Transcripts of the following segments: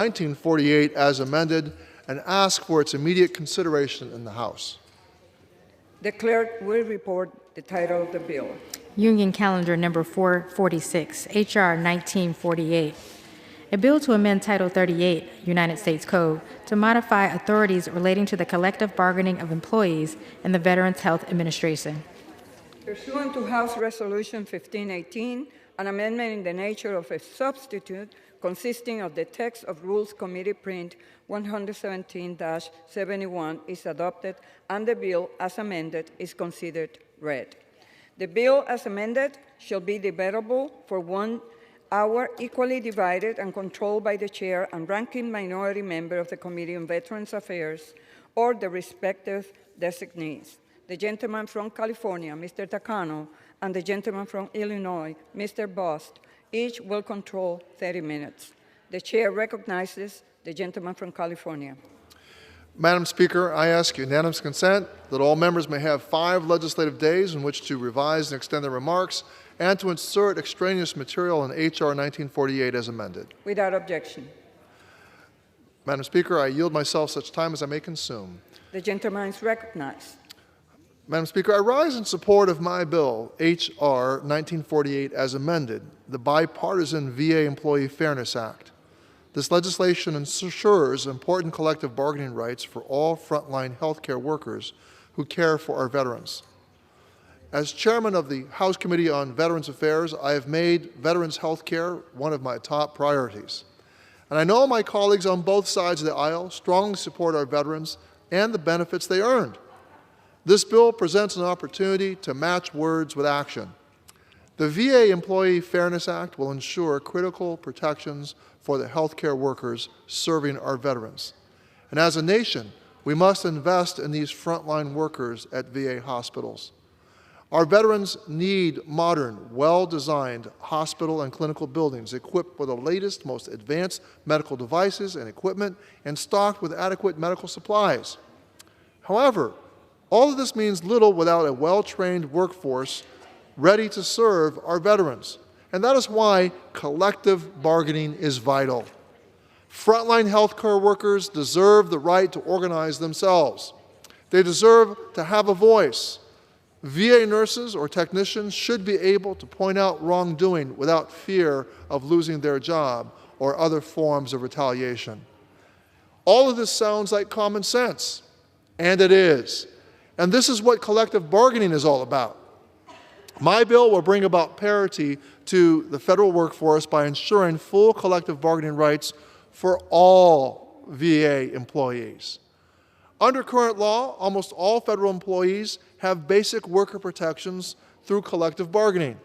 1948 as amended and ask for its immediate consideration in the House. The clerk will report the title of the bill. Union Calendar Number 446, H.R. 1948. A bill to amend Title 38, United States Code, to modify authorities relating to the collective bargaining of employees in the Veterans Health Administration. Pursuant to House Resolution 1518, an amendment in the nature of a substitute consisting of the text of Rules Committee Print 117-71 is adopted, and the bill as amended is considered read. The bill as amended shall be debatable for 1 hour, equally divided and controlled by the chair and ranking minority member of the Committee on Veterans Affairs or the respective designees. The gentleman from California, Mr. Takano, and the gentleman from Illinois, Mr. Bost, each will control 30 minutes. The chair recognizes the gentleman from California. Madam Speaker, I ask unanimous consent that all members may have 5 legislative days in which to revise and extend their remarks and to insert extraneous material in H.R. 1948 as amended. Without objection. Madam Speaker, I yield myself such time as I may consume. The gentleman is recognized. Madam Speaker, I rise in support of my bill, H.R. 1948 as amended, the Bipartisan VA Employee Fairness Act. This legislation ensures important collective bargaining rights for all frontline healthcare workers who care for our veterans. As chairman of the House Committee on Veterans Affairs, I have made veterans health care one of my top priorities. And I know my colleagues on both sides of the aisle strongly support our veterans and the benefits they earned. This bill presents an opportunity to match words with action. The VA Employee Fairness Act will ensure critical protections for the healthcare workers serving our veterans. And as a nation, we must invest in these frontline workers at VA hospitals. Our veterans need modern, well-designed hospital and clinical buildings equipped with the latest, most advanced medical devices and equipment and stocked with adequate medical supplies. However, all of this means little without a well-trained workforce ready to serve our veterans. And that is why collective bargaining is vital. Frontline healthcare workers deserve the right to organize themselves. They deserve to have a voice. VA nurses or technicians should be able to point out wrongdoing without fear of losing their job or other forms of retaliation. All of this sounds like common sense, and it is. And this is what collective bargaining is all about. My bill will bring about parity to the federal workforce by ensuring full collective bargaining rights for all VA employees. Under current law, almost all federal employees have basic worker protections through collective bargaining.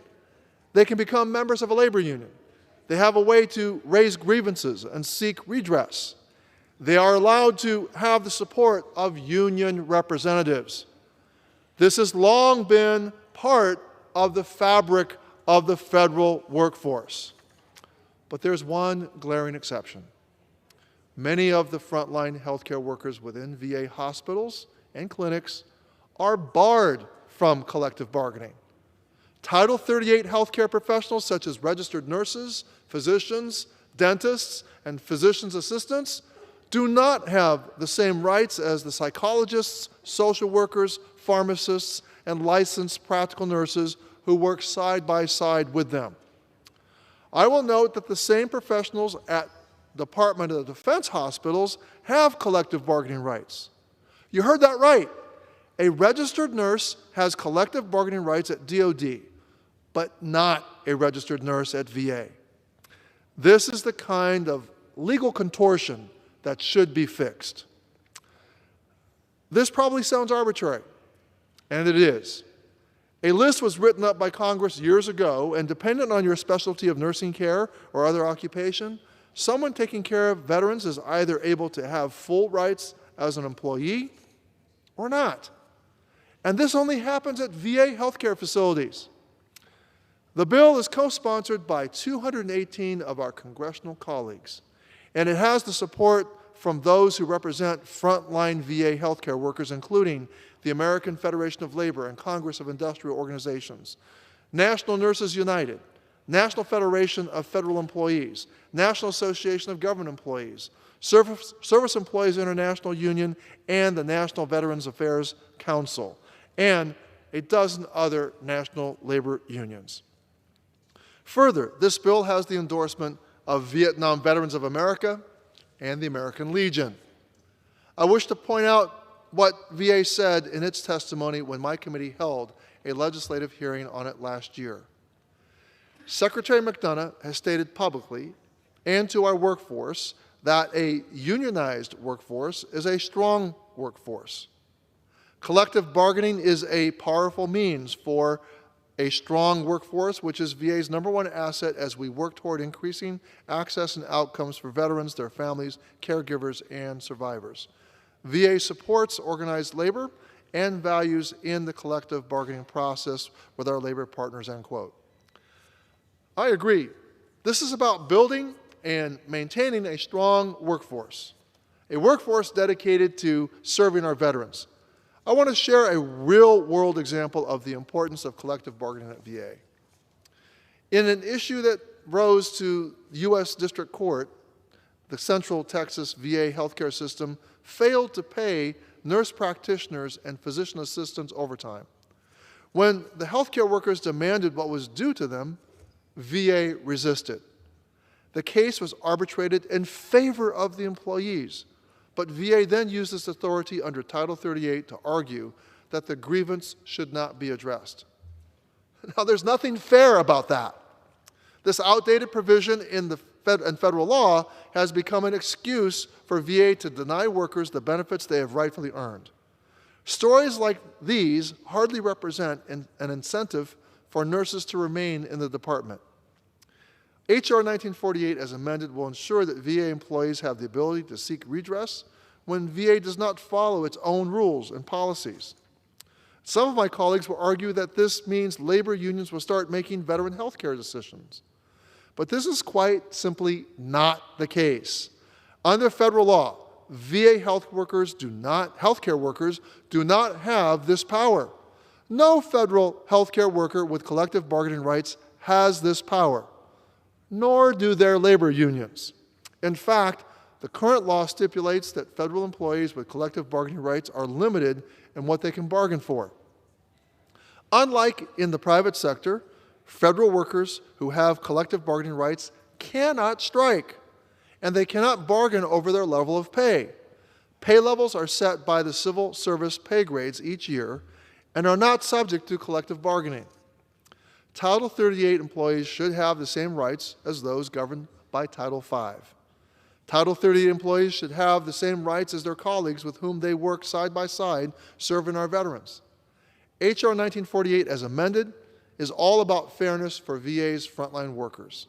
They can become members of a labor union. They have a way to raise grievances and seek redress. They are allowed to have the support of union representatives. This has long been part of the fabric of the federal workforce. But there's one glaring exception. Many of the frontline healthcare workers within VA hospitals and clinics are barred from collective bargaining. Title 38 healthcare professionals such as registered nurses, physicians, dentists, and physician's assistants do not have the same rights as the psychologists, social workers, pharmacists, and licensed practical nurses who work side by side with them. I will note that the same professionals at Department of Defense hospitals have collective bargaining rights. You heard that right. A registered nurse has collective bargaining rights at DoD, but not a registered nurse at VA. This is the kind of legal contortion that should be fixed. This probably sounds arbitrary, and it is. A list was written up by Congress years ago, and dependent on your specialty of nursing care or other occupation, someone taking care of veterans is either able to have full rights as an employee or not. And this only happens at VA healthcare facilities. The bill is co-sponsored by 218 of our congressional colleagues, and it has the support from those who represent frontline VA healthcare workers, including the American Federation of Labor and Congress of Industrial Organizations, National Nurses United, National Federation of Federal Employees, National Association of Government Employees, Service Employees International Union, and the National Veterans Affairs Council, and a dozen other national labor unions. Further, this bill has the endorsement of Vietnam Veterans of America and the American Legion. I wish to point out what VA said in its testimony when my committee held a legislative hearing on it last year. Secretary McDonough has stated publicly and to our workforce that a unionized workforce is a strong workforce. Collective bargaining is a powerful means for a strong workforce, which is VA's #1 asset as we work toward increasing access and outcomes for veterans, their families, caregivers, and survivors. VA supports organized labor and values in the collective bargaining process with our labor partners, end quote. I agree. This is about building and maintaining a strong workforce dedicated to serving our veterans. I want to share a real-world example of the importance of collective bargaining at VA. In an issue that rose to U.S. District Court, the Central Texas VA healthcare system failed to pay nurse practitioners and physician assistants overtime. When the healthcare workers demanded what was due to them, VA resisted. The case was arbitrated in favor of the employees, but VA then used its authority under Title 38 to argue that the grievance should not be addressed. Now, there's nothing fair about that. This outdated provision in federal law has become an excuse for VA to deny workers the benefits they have rightfully earned. Stories like these hardly represent an incentive for nurses to remain in the department. H.R. 1948, as amended, will ensure that VA employees have the ability to seek redress when VA does not follow its own rules and policies. Some of my colleagues will argue that this means labor unions will start making veteran health care decisions. But this is quite simply not the case. Under federal law, VA healthcare workers do not have this power. No federal healthcare worker with collective bargaining rights has this power, nor do their labor unions. In fact, the current law stipulates that federal employees with collective bargaining rights are limited in what they can bargain for. Unlike in the private sector, federal workers who have collective bargaining rights cannot strike, and they cannot bargain over their level of pay. Pay levels are set by the civil service pay grades each year and are not subject to collective bargaining. Title 38 employees should have the same rights as those governed by Title 5. Title 38 employees should have the same rights as their colleagues with whom they work side by side serving our veterans. H.R. 1948, as amended, is all about fairness for VA's frontline workers.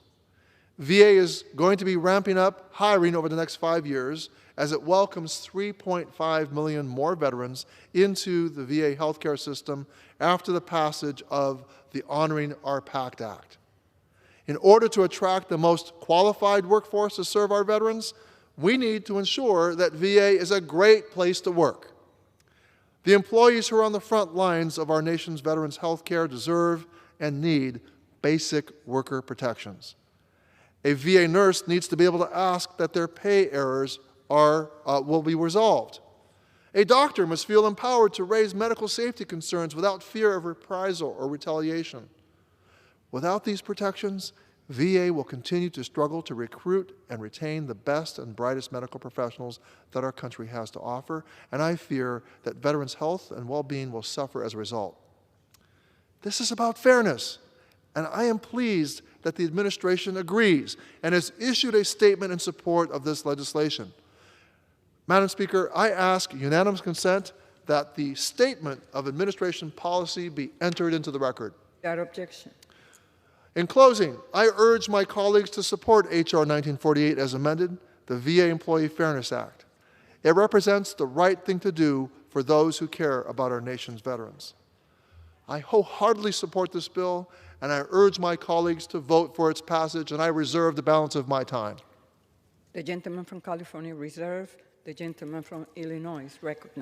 VA is going to be ramping up hiring over the next 5 years as it welcomes 3.5 million more veterans into the VA healthcare system after the passage of the Honoring Our Pact Act. In order to attract the most qualified workforce to serve our veterans, we need to ensure that VA is a great place to work. The employees who are on the front lines of our nation's veterans' health care deserve and need basic worker protections. A VA nurse needs to be able to ask that their pay errors will be resolved. A doctor must feel empowered to raise medical safety concerns without fear of reprisal or retaliation. Without these protections, VA will continue to struggle to recruit and retain the best and brightest medical professionals that our country has to offer, and I fear that veterans' health and well-being will suffer as a result. This is about fairness, and I am pleased that the administration agrees and has issued a statement in support of this legislation. Madam Speaker, I ask unanimous consent that the statement of administration policy be entered into the record. Without objection. In closing, I urge my colleagues to support H.R. 1948 as amended, the VA Employee Fairness Act. It represents the right thing to do for those who care about our nation's veterans. I wholeheartedly support this bill, and I urge my colleagues to vote for its passage, and I reserve the balance of my time. The gentleman from California reserved. The gentleman from Illinois is recognized.